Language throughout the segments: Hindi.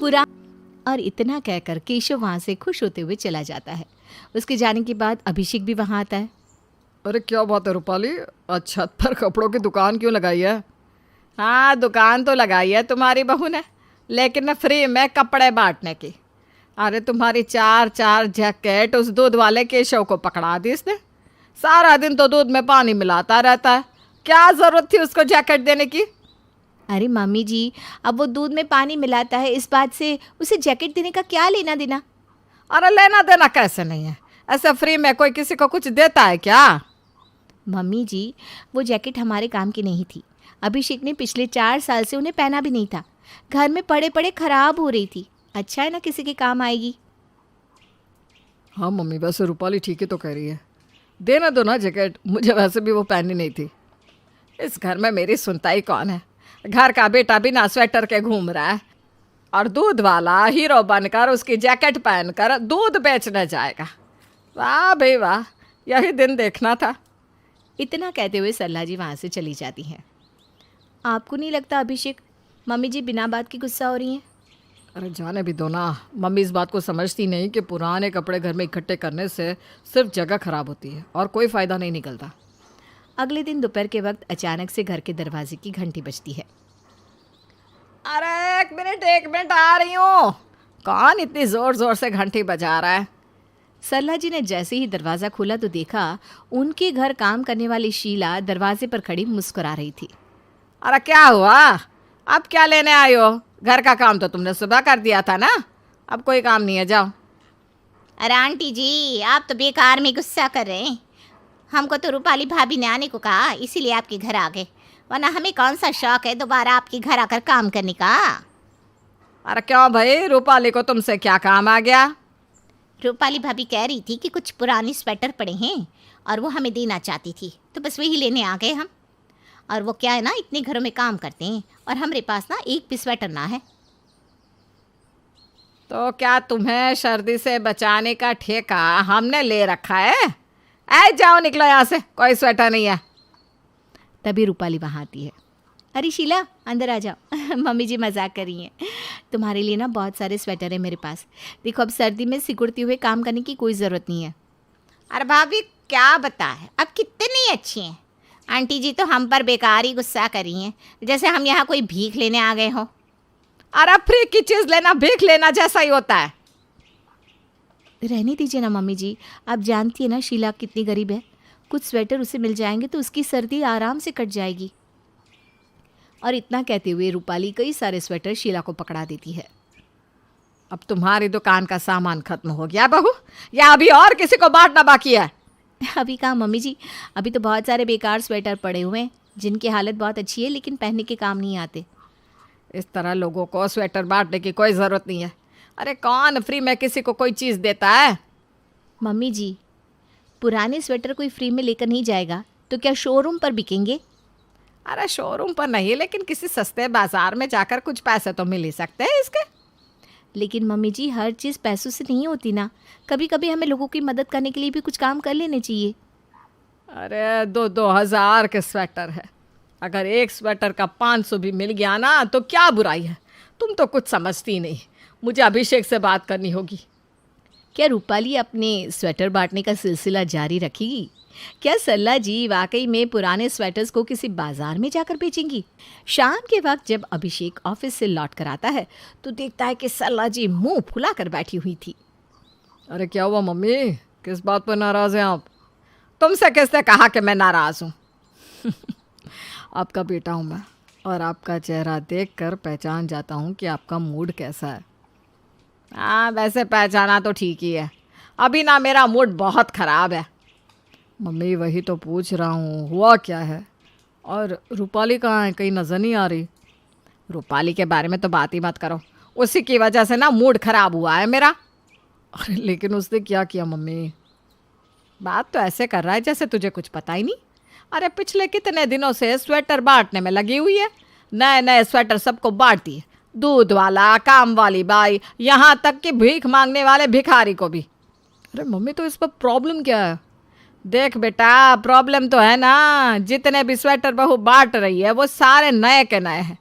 पूरा। और इतना कहकर केशव वहाँ से खुश होते हुए चला जाता है। उसके जाने के बाद अभिषेक भी वहाँ आता है। अरे क्या बात है रूपाली, आज छत पर कपड़ों की दुकान क्यों लगाई है? हाँ, दुकान तो लगाई है तुम्हारी बहू ने, लेकिन फ्री में कपड़े बांटने की। अरे तुम्हारी 4 जैकेट उस दूध वाले केशव को पकड़ा दी इसने। सारा दिन तो दूध में पानी मिलाता रहता है, क्या ज़रूरत थी उसको जैकेट देने की? अरे मम्मी जी, अब वो दूध में पानी मिलाता है, इस बात से उसे जैकेट देने का क्या लेना देना? अरे लेना देना कैसे नहीं है, ऐसे फ्री में कोई किसी को कुछ देता है क्या? मम्मी जी, वो जैकेट हमारे काम की नहीं थी। अभिषेक ने पिछले 4 साल से उन्हें पहना भी नहीं था। घर में पड़े पड़े खराब हो रही थी। अच्छा है ना, किसी के काम आएगी। हाँ मम्मी, वैसे रूपाली ठीक ही तो कह रही है, देना दो ना जैकेट, मुझे वैसे भी वो पहननी नहीं थी। इस घर में मेरी सुनता ही कौन है? घर का बेटा बिना स्वेटर के घूम रहा है और दूध वाला हीरो बनकर उसकी जैकेट पहनकर दूध बेचने जाएगा। वाह भाई वाह, यही दिन देखना था। इतना कहते हुए सरला जी वहाँ से चली जाती हैं। आपको नहीं लगता अभिषेक, मम्मी जी बिना बात की गुस्सा हो रही हैं? अरे जाने भी दो ना, मम्मी इस बात को समझती नहीं कि पुराने कपड़े घर में इकट्ठे करने से सिर्फ जगह खराब होती है और कोई फ़ायदा नहीं निकलता। अगले दिन दोपहर के वक्त अचानक से घर के दरवाजे की घंटी बजती है। अरे एक मिनट आ रही हूँ। कौन इतनी ज़ोर ज़ोर से घंटी बजा रहा है? सरला जी ने जैसे ही दरवाज़ा खोला तो देखा उनके घर काम करने वाली शीला दरवाजे पर खड़ी मुस्कुरा रही थी। अरे क्या हुआ, अब क्या लेने आई हो? घर का काम तो तुमने सुबह कर दिया था ना, अब कोई काम नहीं है, जाओ। अरे आंटी जी, आप तो बेकार में गुस्सा कर रहे हैं। हमको तो रूपाली भाभी ने आने को कहा, इसीलिए आपके घर आ गए, वरना हमें कौन सा शौक है दोबारा आपके घर आकर काम करने का। अरे क्यों भाई, रूपाली को तुमसे क्या काम आ गया? रूपाली भाभी कह रही थी कि कुछ पुराने स्वेटर पड़े हैं और वो हमें देना चाहती थी, तो बस वही लेने आ गए हम। और वो क्या है ना, इतने घरों में काम करते हैं और हमारे पास ना एक भी स्वेटर ना है। तो क्या तुम्हें सर्दी से बचाने का ठेका हमने ले रखा है? ऐ जाओ, निकलो यहाँ से, कोई स्वेटर नहीं है। तभी रूपाली वहाँ आती है। अरे शीला, अंदर आ जाओ। मम्मी जी मजाक कर रही हैं। तुम्हारे लिए ना बहुत सारे स्वेटर है मेरे पास। देखो, अब सर्दी में सिकुड़ते हुए काम करने की कोई ज़रूरत नहीं है। अरे भाभी क्या बताए, अब कितनी अच्छी हैं। आंटी जी तो हम पर बेकार ही गुस्सा कर रही हैं, जैसे हम यहाँ कोई भीख लेने आ गए हो। अरे फ्री की चीज़ लेना भीख लेना जैसा ही होता है। रहने दीजिए ना मम्मी जी, आप जानती है ना शीला कितनी गरीब है। कुछ स्वेटर उसे मिल जाएंगे तो उसकी सर्दी आराम से कट जाएगी। और इतना कहते हुए रूपाली कई सारे स्वेटर शीला को पकड़ा देती है। अब तुम्हारी दुकान का सामान खत्म हो गया बहू, या अभी और किसी को बांटना बाकी है? अभी कहाँ मम्मी जी, अभी तो बहुत सारे बेकार स्वेटर पड़े हुए हैं जिनकी हालत बहुत अच्छी है लेकिन पहनने के काम नहीं आते। इस तरह लोगों को स्वेटर बांटने की कोई ज़रूरत नहीं है। अरे कौन फ्री में किसी को कोई चीज़ देता है? मम्मी जी, पुराने स्वेटर कोई फ्री में लेकर नहीं जाएगा तो क्या शोरूम पर बिकेंगे? अरे शोरूम पर नहीं, लेकिन किसी सस्ते बाजार में जाकर कुछ पैसे तो मिल ही सकते हैं इसके। लेकिन मम्मी जी, हर चीज़ पैसों से नहीं होती ना। कभी कभी हमें लोगों की मदद करने के लिए भी कुछ काम कर लेने चाहिए। अरे 2,000 के स्वेटर है, अगर एक स्वेटर का 500 भी मिल गया ना तो क्या बुराई है? तुम तो कुछ समझती नहीं। मुझे अभिषेक से बात करनी होगी। क्या रूपाली अपने स्वेटर बांटने का सिलसिला जारी रखेगी? क्या सरला जी वाकई में पुराने स्वेटर्स को किसी बाजार में जाकर बेचेंगी? शाम के वक्त जब अभिषेक ऑफिस से लौट कर आता है तो देखता है कि सरला जी मुंह फुला कर बैठी हुई थी। अरे क्या हुआ मम्मी, किस बात पर नाराज़ हैं आप? तुमसे किसने कहा कि मैं नाराज़ हूँ? आपका बेटा हूँ मैं, और आपका चेहरा देखकर पहचान जाता हूँ कि आपका मूड कैसा है। हाँ, वैसे पहचाना तो ठीक ही है, अभी ना मेरा मूड बहुत ख़राब है। मम्मी वही तो पूछ रहा हूँ, हुआ क्या है? और रूपाली कहाँ है, कहीं नज़र नहीं आ रही। रूपाली के बारे में तो बात ही मत करो, उसी की वजह से ना मूड ख़राब हुआ है मेरा। अरे लेकिन उसने क्या किया मम्मी? बात तो ऐसे कर रहा है जैसे तुझे कुछ पता ही नहीं। अरे पिछले कितने दिनों से स्वेटर बांटने में लगी हुई है, नए नए स्वेटर सबको बांटती है, दूध वाला, काम वाली बाई, यहाँ तक कि भीख मांगने वाले भिखारी को भी। अरे मम्मी, तो इस पर प्रॉब्लम क्या है? देख बेटा, प्रॉब्लम तो है ना, जितने भी स्वेटर बहू बांट रही है वो सारे नए के नए हैं।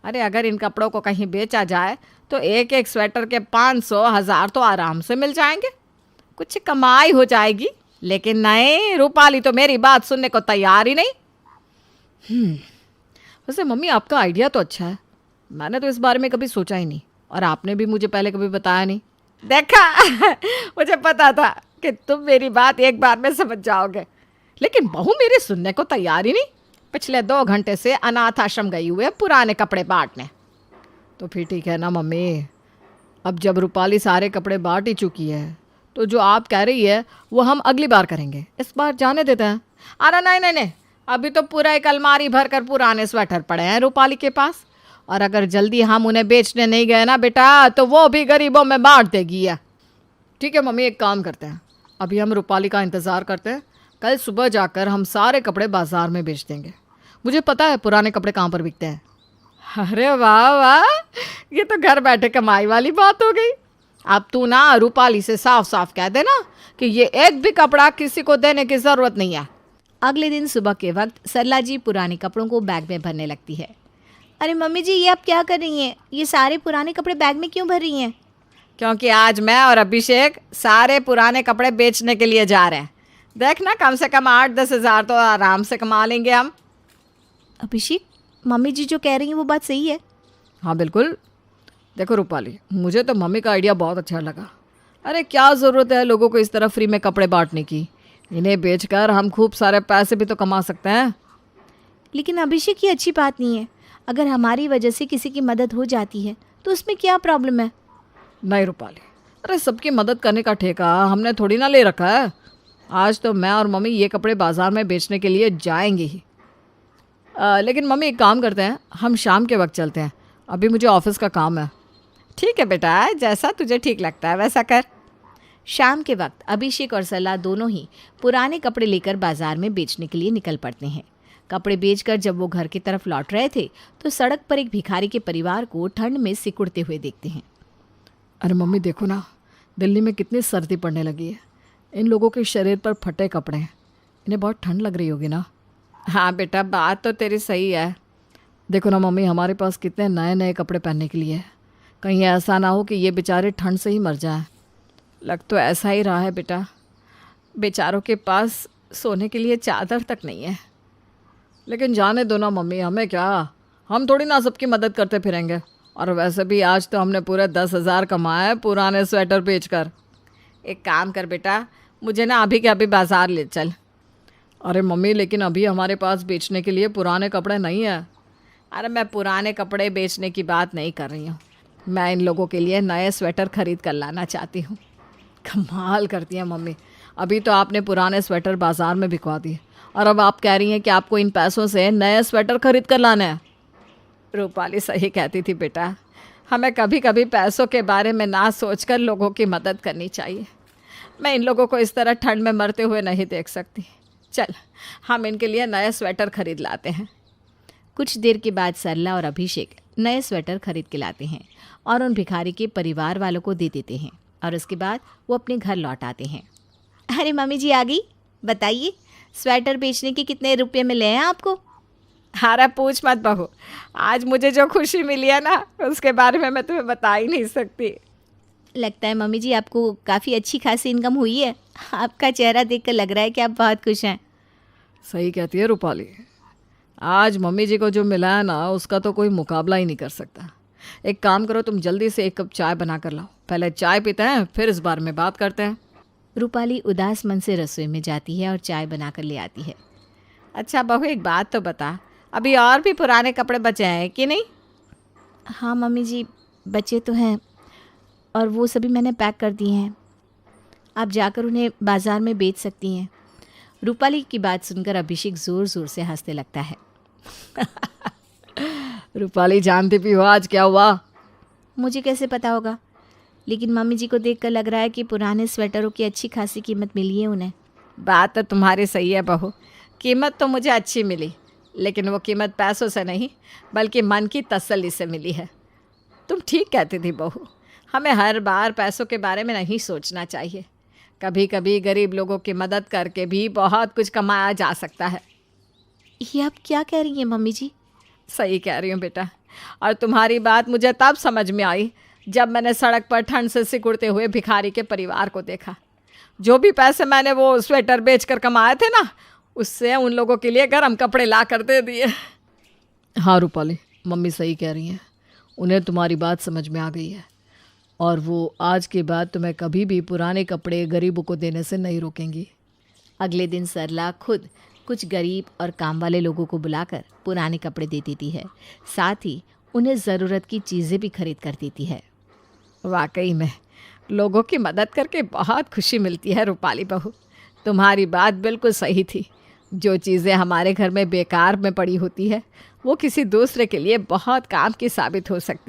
अरे अगर इन कपड़ों को कहीं बेचा जाए तो एक एक स्वेटर के 500 1000 तो आराम से मिल जाएंगे, कुछ कमाई हो जाएगी। लेकिन नहीं, रूपाली तो मेरी बात सुनने को तैयार ही नहीं। वैसे मम्मी आपका आइडिया तो अच्छा है, मैंने तो इस बारे में कभी सोचा ही नहीं, और आपने भी मुझे पहले कभी बताया नहीं। देखा मुझे पता था कि तुम मेरी बात एक बार में समझ जाओगे, लेकिन बहू मेरी सुनने को तैयार ही नहीं। पिछले 2 घंटे से अनाथ आश्रम गई हुए पुराने कपड़े बांटने। तो फिर ठीक है ना मम्मी, अब जब रूपाली सारे कपड़े बांट ही चुकी है तो जो आप कह रही है वो हम अगली बार करेंगे, इस बार जाने देते हैं। अरे नहीं नहीं नहीं, अभी तो पूरा एक अलमारी भर कर पुराने स्वेटर पड़े हैं रूपाली के पास, और अगर जल्दी हम उन्हें बेचने नहीं गए ना बेटा तो वो भी गरीबों में बांट देगी है। ठीक है मम्मी, एक काम करते हैं, अभी हम रूपाली का इंतज़ार करते हैं, कल सुबह जाकर हम सारे कपड़े बाजार में बेच देंगे। मुझे पता है पुराने कपड़े कहाँ पर बिकते हैं। अरे वाह वाह, ये तो घर बैठे कमाई वाली बात हो गई। अब तू ना रूपाली से साफ साफ कह देना कि ये एक भी कपड़ा किसी को देने की ज़रूरत नहीं है। अगले दिन सुबह के वक्त सरला जी पुराने कपड़ों को बैग में भरने लगती है। अरे मम्मी जी, ये आप क्या कर रही हैं? ये सारे पुराने कपड़े बैग में क्यों भर रही हैं? क्योंकि आज मैं और अभिषेक सारे पुराने कपड़े बेचने के लिए जा रहे हैं। देखना, कम से कम 8-10 हज़ार तो आराम से कमा लेंगे हम। अभिषेक, मम्मी जी जो कह रही हैं वो बात सही है? हाँ बिल्कुल। देखो रूपाली, मुझे तो मम्मी का आइडिया बहुत अच्छा लगा। अरे क्या ज़रूरत है लोगों को इस तरह फ्री में कपड़े बांटने की, इन्हें बेचकर हम खूब सारे पैसे भी तो कमा सकते हैं। लेकिन अभिषेक, ये अच्छी बात नहीं है। अगर हमारी वजह से किसी की मदद हो जाती है तो उसमें क्या प्रॉब्लम है? नहीं रूपाली, अरे सबकी मदद करने का ठेका हमने थोड़ी ना ले रखा है। आज तो मैं और मम्मी ये कपड़े बाज़ार में बेचने के लिए जाएंगे ही। लेकिन मम्मी एक काम करते हैं, हम शाम के वक्त चलते हैं, अभी मुझे ऑफिस का काम है। ठीक है बेटा, जैसा तुझे ठीक लगता है वैसा कर। शाम के वक्त अभिषेक और सरला दोनों ही पुराने कपड़े लेकर बाजार में बेचने के लिए निकल पड़ते हैं। कपड़े बेचकर जब वो घर की तरफ लौट रहे थे तो सड़क पर एक भिखारी के परिवार को ठंड में सिकुड़ते हुए देखते हैं। अरे मम्मी देखो ना, दिल्ली में कितनी सर्दी पड़ने लगी है, इन लोगों के शरीर पर फटे कपड़े हैं, इन्हें बहुत ठंड लग रही होगी ना। हाँ बेटा, बात तो तेरी सही है। देखो ना मम्मी, हमारे पास कितने नए नए कपड़े पहनने के लिए है, कहीं ऐसा ना हो कि ये बेचारे ठंड से ही मर जाएं। लग तो ऐसा ही रहा है बेटा, बेचारों के पास सोने के लिए चादर तक नहीं है। लेकिन जाने दो ना मम्मी, हमें क्या, हम थोड़ी ना सबकी मदद करते फिरेंगे। और वैसे भी आज तो हमने पूरे 10,000 कमाए पुराने स्वेटर बेचकर। एक काम कर बेटा, मुझे ना अभी के अभी बाज़ार ले चल। अरे मम्मी, लेकिन अभी हमारे पास बेचने के लिए पुराने कपड़े नहीं है। अरे मैं पुराने कपड़े बेचने की बात नहीं कर रही हूँ, मैं इन लोगों के लिए नए स्वेटर खरीद कर लाना चाहती हूँ। कमाल करती हैं मम्मी, अभी तो आपने पुराने स्वेटर बाज़ार में बिकवा दिए और अब आप कह रही हैं कि आपको इन पैसों से नए स्वेटर खरीद कर लाना है। रूपाली सही कहती थी बेटा, हमें कभी कभी पैसों के बारे में ना सोचकर लोगों की मदद करनी चाहिए। मैं इन लोगों को इस तरह ठंड में मरते हुए नहीं देख सकती। चल, हम इनके लिए नए स्वेटर खरीद लाते हैं। कुछ देर के बाद सरला और अभिषेक नए स्वेटर खरीद के लाते हैं और उन भिखारी के परिवार वालों को दे देते हैं और उसके बाद वो अपने घर लौट आते हैं। अरे मम्मी जी आ गई, बताइए स्वेटर बेचने के कितने रुपये मिले हैं आपको? अरे पूछ मत बहू, आज मुझे जो खुशी मिली है ना उसके बारे में मैं तुम्हें बता ही नहीं सकती। लगता है मम्मी जी आपको काफ़ी अच्छी खासी इनकम हुई है। आपका चेहरा देखकर लग रहा है कि आप बहुत खुश हैं। सही कहती है रूपाली, आज मम्मी जी को जो मिला है ना उसका तो कोई मुकाबला ही नहीं कर सकता। एक काम करो, तुम जल्दी से 1 कप चाय बना कर लाओ, पहले चाय पीते हैं फिर इस बारे में बात करते हैं। रूपाली उदास मन से रसोई में जाती है और चाय बना कर ले आती है। अच्छा बहू, एक बात तो बता, अभी और भी पुराने कपड़े बचे हैं कि नहीं? हाँ मम्मी जी, बचे तो हैं और वो सभी मैंने पैक कर दिए हैं, आप जाकर उन्हें बाज़ार में बेच सकती हैं। रूपाली की बात सुनकर अभिषेक ज़ोर ज़ोर से हंसने लगता है। रूपाली जानती भी हो आज क्या हुआ? मुझे कैसे पता होगा, लेकिन मम्मी जी को देखकर लग रहा है कि पुराने स्वेटरों की अच्छी खासी कीमत मिली है उन्हें। बात तो तुम्हारी सही है बहू, कीमत तो मुझे अच्छी मिली, लेकिन वो कीमत पैसों से नहीं बल्कि मन की तसल्ली से मिली है। तुम ठीक कहती थी बहू, हमें हर बार पैसों के बारे में नहीं सोचना चाहिए, कभी कभी गरीब लोगों की मदद करके भी बहुत कुछ कमाया जा सकता है। ये आप क्या कह रही हैं मम्मी जी? सही कह रही हूँ बेटा, और तुम्हारी बात मुझे तब समझ में आई जब मैंने सड़क पर ठंड से सिकुड़ते हुए भिखारी के परिवार को देखा। जो भी पैसे मैंने वो स्वेटर बेचकर कमाए थे ना, उससे उन लोगों के लिए गर्म कपड़े ला कर दे दिए। हाँ रूपाली, मम्मी सही कह रही हैं। उन्हें तुम्हारी बात समझ में आ गई है और वो आज के बाद तुम्हें कभी भी पुराने कपड़े गरीबों को देने से नहीं रोकेंगी। अगले दिन सरला खुद कुछ गरीब और काम वाले लोगों को बुलाकर पुराने कपड़े दे देती है, साथ ही उन्हें ज़रूरत की चीज़ें भी खरीद कर देती है। वाकई में लोगों की मदद करके बहुत खुशी मिलती है रूपाली बहू। तुम्हारी बात बिल्कुल सही थी। जो चीज़ें हमारे घर में बेकार में पड़ी होती है वो किसी दूसरे के लिए बहुत काम की साबित हो सकती